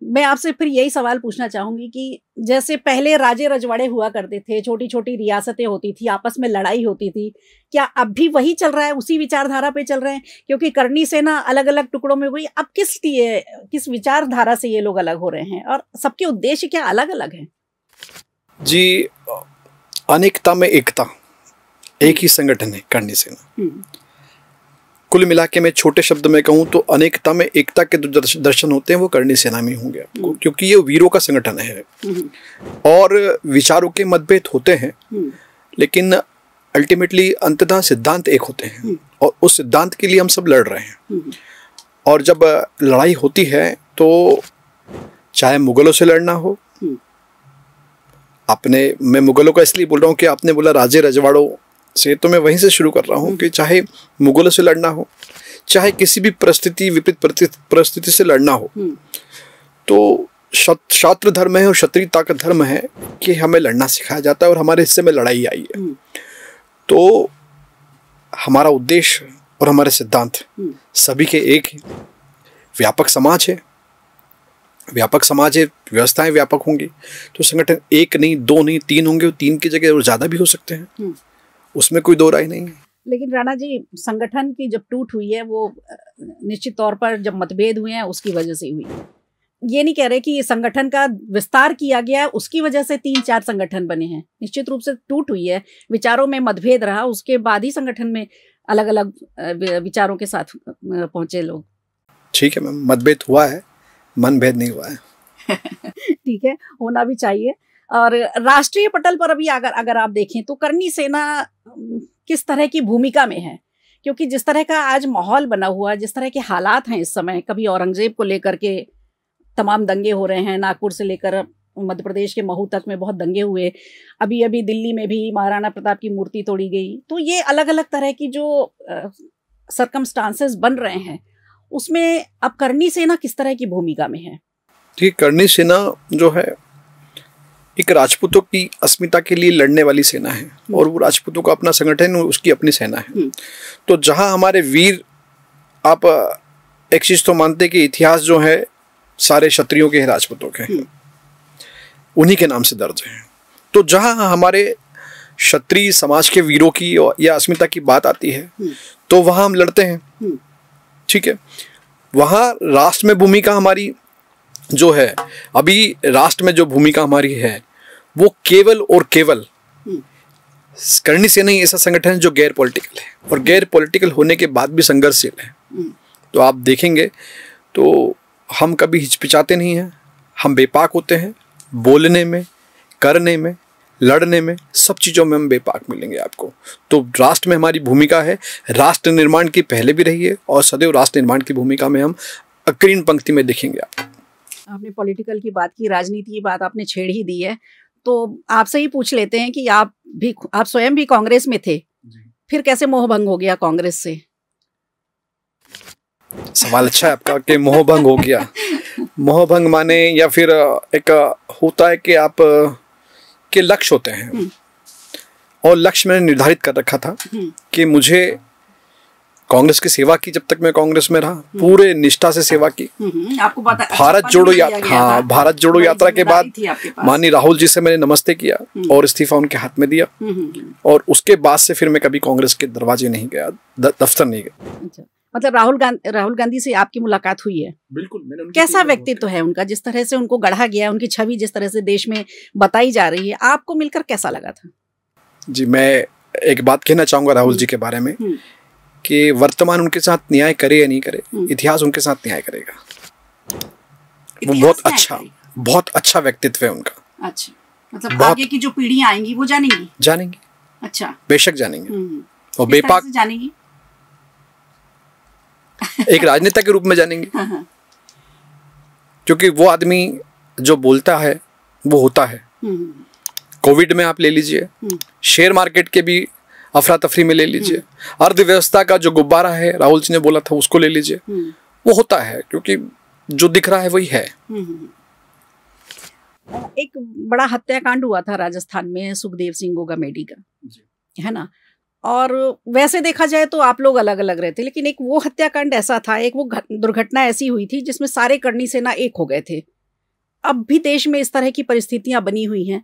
मैं आपसे फिर यही सवाल पूछना चाहूंगी कि जैसे पहले राजे रजवाड़े हुआ करते थे, छोटी छोटी रियासतें होती थी, आपस में लड़ाई होती थी, क्या अब भी वही चल रहा है, उसी विचारधारा पे चल रहे हैं? क्योंकि करनी सेना अलग अलग टुकड़ों में हुई, अब किस विचारधारा से ये लोग अलग हो रहे हैं और सबके उद्देश्य क्या अलग अलग हैं? जी, अनेकता में एकता, एक ही संगठन है करनी सेना। कुल मिला के मैं छोटे शब्द में कहूँ तो अनेकता में एकता के जो दर्शन होते हैं वो करनी सेना में होंगे आपको, क्योंकि ये वीरों का संगठन है और विचारों के मतभेद होते हैं, लेकिन अल्टीमेटली अंततः सिद्धांत एक होते हैं और उस सिद्धांत के लिए हम सब लड़ रहे हैं। और जब लड़ाई होती है तो चाहे मुगलों से लड़ना हो, मैं मुगलों का इसलिए बोल रहा हूँ कि आपने बोला राजे रजवाड़ों से, तो मैं वहीं से शुरू कर रहा हूँ कि चाहे मुगलों से लड़ना हो, चाहे किसी भी विपरीत परिस्थिति से लड़ना हो, तो क्षात्र धर्म है और क्षत्रियता का धर्म है कि हमें लड़ना सिखाया जाता है और हमारे हिस्से में लड़ाई आई है। तो हमारा उद्देश्य और हमारे सिद्धांत सभी के एक है। व्यापक समाज है, व्यवस्थाएं व्यापक होंगी तो संगठन एक नहीं, दो नहीं, तीन होंगे, तीन की जगह और ज्यादा भी हो सकते हैं, उसमें कोई दो राय नहीं है। लेकिन राणा जी, संगठन की जब टूट हुई है वो निश्चित तौर पर जब मतभेद हुए हैं उसकी वजह से हुई है। ये नहीं कह रहे कि संगठन का विस्तार किया गया है उसकी वजह से 3-4 संगठन बने हैं। निश्चित रूप से टूट हुई है, विचारों में मतभेद रहा, उसके बाद ही संगठन में अलग अलग विचारों के साथ पहुंचे लोग। ठीक है मैम, मतभेद हुआ है, मनभेद नहीं हुआ है। ठीक है, होना भी चाहिए। और राष्ट्रीय पटल पर अभी अगर आप देखें तो करनी सेना किस तरह की भूमिका में है? क्योंकि जिस तरह का आज माहौल बना हुआ है, जिस तरह के हालात हैं इस समय, कभी औरंगजेब को लेकर के तमाम दंगे हो रहे हैं, नागपुर से लेकर मध्य प्रदेश के महू तक में बहुत दंगे हुए, अभी दिल्ली में भी महाराणा प्रताप की मूर्ति तोड़ी गई। तो ये अलग अलग तरह की जो सर्कमस्टांसेस बन रहे हैं, उसमें अब करनी सेना किस तरह की भूमिका में है? ठीक, करनी सेना जो है एक राजपूतों की अस्मिता के लिए लड़ने वाली सेना है और वो राजपूतों का अपना संगठन है, उसकी अपनी सेना है। तो जहां हमारे वीर, आप एक चीज तो मानते कि इतिहास जो है सारे क्षत्रियों के, राजपूतों के, उन्हीं के नाम से दर्ज है। तो जहां हमारे क्षत्रिय समाज के वीरों की या अस्मिता की बात आती है तो वहां हम लड़ते हैं। ठीक है, वहां राष्ट्र में भूमिका हमारी जो है, अभी राष्ट्र में जो भूमिका हमारी है वो केवल और केवल करनी सेना ही ऐसा संगठन है जो गैर पॉलिटिकल है और गैर पॉलिटिकल होने के बाद भी संघर्षशील है। तो आप देखेंगे तो हम कभी हिचकिचाते नहीं हैं, हम बेपाक होते हैं बोलने में, करने में, लड़ने में, सब चीज़ों में हम बेपाक मिलेंगे आपको। तो राष्ट्र में हमारी भूमिका है, राष्ट्र निर्माण की पहले भी रही है और सदैव राष्ट्र निर्माण की भूमिका में हम अग्रणी पंक्ति में दिखेंगे आपको। आपने पॉलिटिकल की बात की, राजनीति की बात आपने छेड़ ही दी है, तो आपसे ही पूछ लेते हैं कि आप स्वयं भी कांग्रेस में थे, फिर कैसे मोहभंग हो गया कांग्रेस से? सवाल अच्छा है आपका कि मोहभंग हो गया। मोहभंग माने या फिर एक होता है कि आप के लक्ष्य होते हैं और लक्ष्य मैंने निर्धारित कर रखा था कि मुझे कांग्रेस की सेवा की, जब तक मैं कांग्रेस में रहा पूरे निष्ठा से सेवा की। आपको पता भारत जोड़ो भारत जोड़ो यात्रा के बाद माननीय राहुल जी से मैंने नमस्ते किया और इस्तीफा उनके हाथ में दिया और उसके बाद से फिर मैं कभी कांग्रेस के दरवाजे नहीं गया, दफ्तर नहीं गया। मतलब राहुल गांधी से आपकी मुलाकात हुई है? बिल्कुल। कैसा व्यक्तित्व है उनका, जिस तरह से उनको गढ़ा गया, उनकी छवि जिस तरह से देश में बताई जा रही है, आपको मिलकर कैसा लगा था? जी, मैं एक बात कहना चाहूंगा राहुल जी के बारे में कि वर्तमान उनके साथ न्याय करे या नहीं करे, इतिहास उनके साथ न्याय करेगा। वो बहुत अच्छा व्यक्तित्व है उनका। अच्छा, मतलब आगे की जो पीढ़ियां आएंगी वो जानेंगी। अच्छा, बेशक जानेंगे और बेपाक जानेंगी। एक राजनेता के रूप में जानेंगे, क्योंकि वो आदमी जो बोलता है वो होता है। कोविड में आप ले लीजिए, शेयर मार्केट के भी अफरा तफरी में ले लीजिए, अर्थव्यवस्था का जो गुब्बारा है राहुल जी ने बोला था उसको ले लीजिए, वो होता है, क्योंकि जो दिख रहा है वही है। एक बड़ा हत्याकांड हुआ था राजस्थान में, सुखदेव सिंह गोगामेडी का, है ना? और वैसे देखा जाए तो आप लोग अलग अलग रहते, लेकिन एक वो हत्याकांड ऐसा था, एक वो दुर्घटना ऐसी हुई थी जिसमें सारे करनी सेना एक हो गए थे। अब भी देश में इस तरह की परिस्थितियां बनी हुई हैं,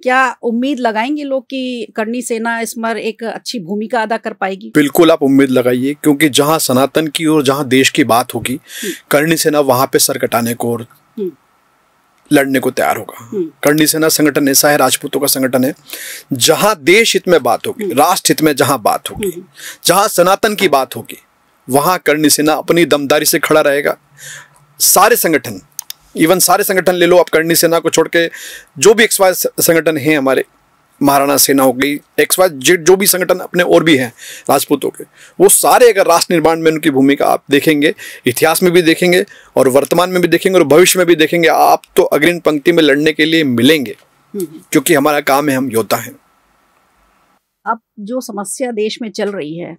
क्या उम्मीद लगाएंगे लोग कि करनी सेना इसमें एक अच्छी भूमिका अदा कर पाएगी? बिल्कुल आप उम्मीद लगाइए, क्योंकि जहां सनातन की और जहां देश की बात होगी, करनी सेना वहां पे सर कटाने को और लड़ने को तैयार होगा। करनी सेना संगठन ऐसा है, राजपूतों का संगठन है, जहां देश हित में बात होगी, राष्ट्र हित में जहां बात होगी, जहां सनातन की बात होगी, वहां करनी सेना अपनी दमदारी से खड़ा रहेगा। सारे संगठन, इवन सारे संगठन ले लो आप, करनी सेना को छोड़ के जो भी XY संगठन हैं हमारे, महाराणा सेना हो गई, XYZ जो भी संगठन अपने और भी हैं राजपूतों के, वो सारे अगर राष्ट्र निर्माण में उनकी भूमिका आप देखेंगे, इतिहास में भी देखेंगे और वर्तमान में भी देखेंगे और भविष्य में भी देखेंगे, आप तो अग्रिम पंक्ति में लड़ने के लिए मिलेंगे, क्योंकि हमारा काम है, हम योद्धा हैं। अब जो समस्या देश में चल रही है,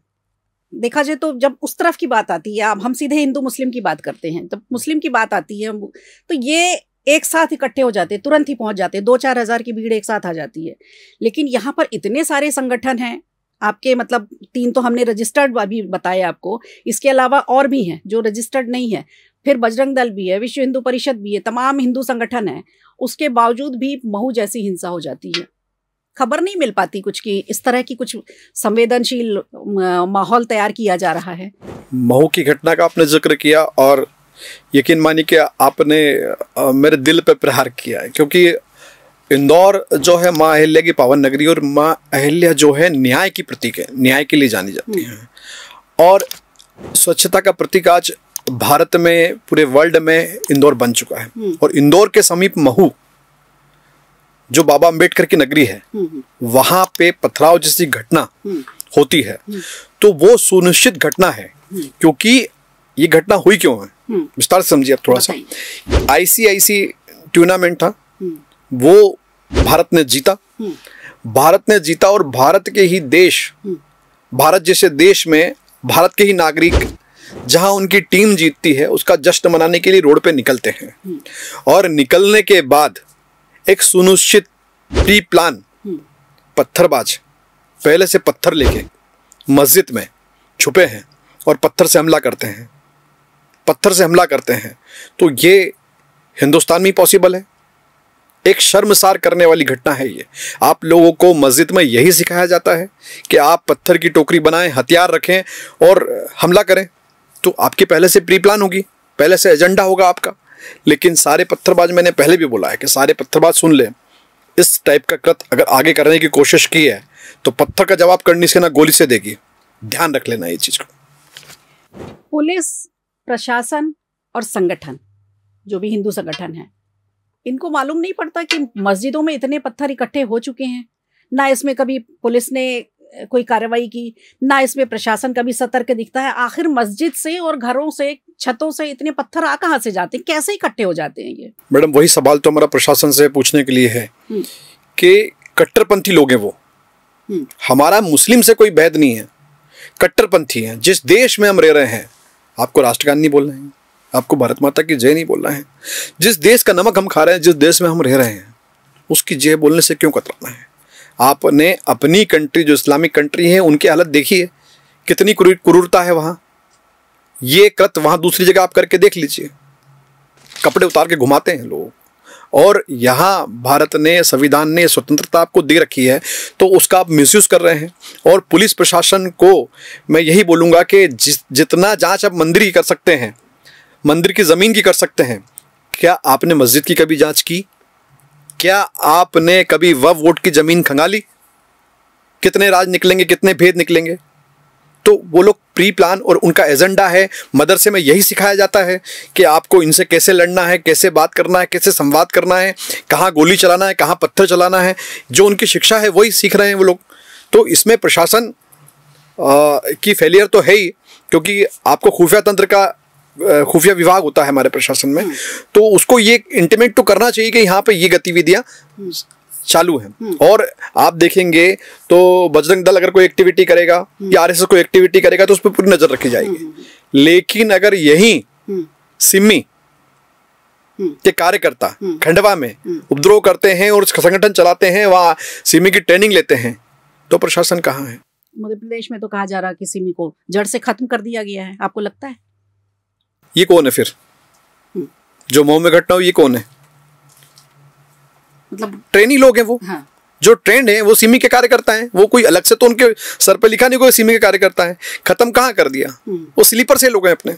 देखा जाए तो जब उस तरफ की बात आती है, अब हम सीधे हिंदू मुस्लिम की बात करते हैं, जब मुस्लिम की बात आती है तो ये एक साथ इकट्ठे हो जाते, तुरंत ही पहुंच जाते, 2-4 हज़ार की भीड़ एक साथ आ जाती है। लेकिन यहाँ पर इतने सारे संगठन हैं आपके, मतलब 3 तो हमने रजिस्टर्ड अभी बताए आपको, इसके अलावा और भी हैं जो रजिस्टर्ड नहीं है, फिर बजरंग दल भी है, विश्व हिंदू परिषद भी है, तमाम हिंदू संगठन है, उसके बावजूद भी महू जैसी हिंसा हो जाती है। खबर नहीं मिल पाती कुछ की इस तरह की कुछ संवेदनशील माहौल तैयार किया जा रहा है। महू की घटना का आपने जिक्र किया और यकीन मानिए कि आपने मेरे दिल पे प्रहार किया है, क्योंकि इंदौर जो है माँ अहिल्या की पावन नगरी, और माँ अहिल्या जो है न्याय की प्रतीक है, न्याय के लिए जानी जाती हैं और स्वच्छता का प्रतीक आज भारत में, पूरे वर्ल्ड में इंदौर बन चुका है। और इंदौर के समीप महू जो बाबा अंबेडकर की नगरी है, वहां पे पथराव जैसी घटना होती है, तो वो सुनिश्चित घटना है। क्योंकि ये घटना हुई क्यों है, विस्तार से समझिए आप थोड़ा सा। ICIC टूर्नामेंट था, वो भारत ने जीता, और भारत के ही देश, भारत जैसे देश में भारत के ही नागरिक जहां उनकी टीम जीतती है, उसका जश्न मनाने के लिए रोड पे निकलते हैं। और निकलने के बाद एक सुनिश्चित प्री प्लान पत्थरबाज पहले से पत्थर लेके मस्जिद में छुपे हैं और पत्थर से हमला करते हैं, तो ये हिंदुस्तान में पॉसिबल है। एक शर्मसार करने वाली घटना है ये। आप लोगों को मस्जिद में यही सिखाया जाता है कि आप पत्थर की टोकरी बनाएं, हथियार रखें और हमला करें, तो आपकी पहले से प्री प्लान होगी, पहले से एजेंडा होगा आपका। लेकिन सारे पत्थरबाज, मैंने पहले भी बोला है कि सारे पत्थरबाज सुन लें, इस टाइप का कृत्य अगर आगे करने की कोशिश की है तो पत्थर का जवाब करनी से ना गोली से देगी, ध्यान रख लेना ये चीज को। पुलिस, प्रशासन और संगठन, जो भी हिंदू संगठन है, इनको मालूम नहीं पड़ता कि मस्जिदों में इतने पत्थर इकट्ठे हो चुके हैं, ना इसमें कभी पुलिस ने कोई कार्रवाई की, ना इसमें प्रशासन कभी सतर्क दिखता है। आखिर मस्जिद से और घरों से, छतों से इतने पत्थर आ कहाँ से जाते हैं, कैसे इकट्ठे हो जाते हैं ये? मैडम, वही सवाल तो हमारा प्रशासन से पूछने के लिए है कि कट्टरपंथी लोग हैं वो। हमारा मुस्लिम से कोई भेद नहीं है, कट्टरपंथी हैं। जिस देश में हम रह रहे हैं, आपको राष्ट्रगान नहीं बोलना है, आपको भारत माता की जय नहीं बोलना है। जिस देश का नमक हम खा रहे हैं, जिस देश में हम रह रहे हैं, उसकी जय बोलने से क्यों कतराना है? आपने अपनी कंट्री, जो इस्लामिक कंट्री है, उनकी हालत देखिए, कितनी क्रूरता है वहाँ। ये कृत्य वहाँ दूसरी जगह आप करके देख लीजिए, कपड़े उतार के घुमाते हैं लोग। और यहाँ भारत ने, संविधान ने स्वतंत्रता आपको दे रखी है, तो उसका आप मिसयूज कर रहे हैं। और पुलिस प्रशासन को मैं यही बोलूँगा कि जितना जांच आप मंदिर की कर सकते हैं, मंदिर की ज़मीन की कर सकते हैं, क्या आपने मस्जिद की कभी जांच की? क्या आपने कभी वक्फ बोर्ड की ज़मीन खंगाली? कितने राज निकलेंगे, कितने भेद निकलेंगे? तो वो लोग प्री प्लान, और उनका एजेंडा है। मदरसे में यही सिखाया जाता है कि आपको इनसे कैसे लड़ना है, कैसे बात करना है, कैसे संवाद करना है, कहाँ गोली चलाना है, कहाँ पत्थर चलाना है। जो उनकी शिक्षा है वही सीख रहे हैं वो लोग। तो इसमें प्रशासन की फेलियर तो है ही, क्योंकि आपको खुफिया तंत्र का, खुफिया विभाग होता है हमारे प्रशासन में, तो उसको ये इंटीमेट तो करना चाहिए कि यहाँ पे ये गतिविधियाँ चालू हैं। और आप देखेंगे तो बजरंग दल अगर कोई एक्टिविटी करेगा या RSS कोई एक्टिविटी करेगा तो उस पर पूरी नजर रखी जाएगी। लेकिन अगर यही सिमी के कार्यकर्ता खंडवा में उपद्रव करते हैं और संगठन चलाते हैं, वहाँ सिमी की ट्रेनिंग लेते हैं, तो प्रशासन कहाँ है? मध्य प्रदेश में तो कहा जा रहा है कि सिमी को जड़ से खत्म कर दिया गया है। आपको लगता है? ये कौन है फिर जो मऊ में घटना हुई? ये कौन है? मतलब ट्रेनी लोग हैं वो। हाँ। जो ट्रेंड है वो सिमी के कार्यकर्ता हैं, वो कोई अलग से तो उनके सर पे लिखा नहीं कोई सिमी के कार्यकर्ता है। खत्म कहाँ कर दिया, वो स्लीपर सेल हो गए अपने।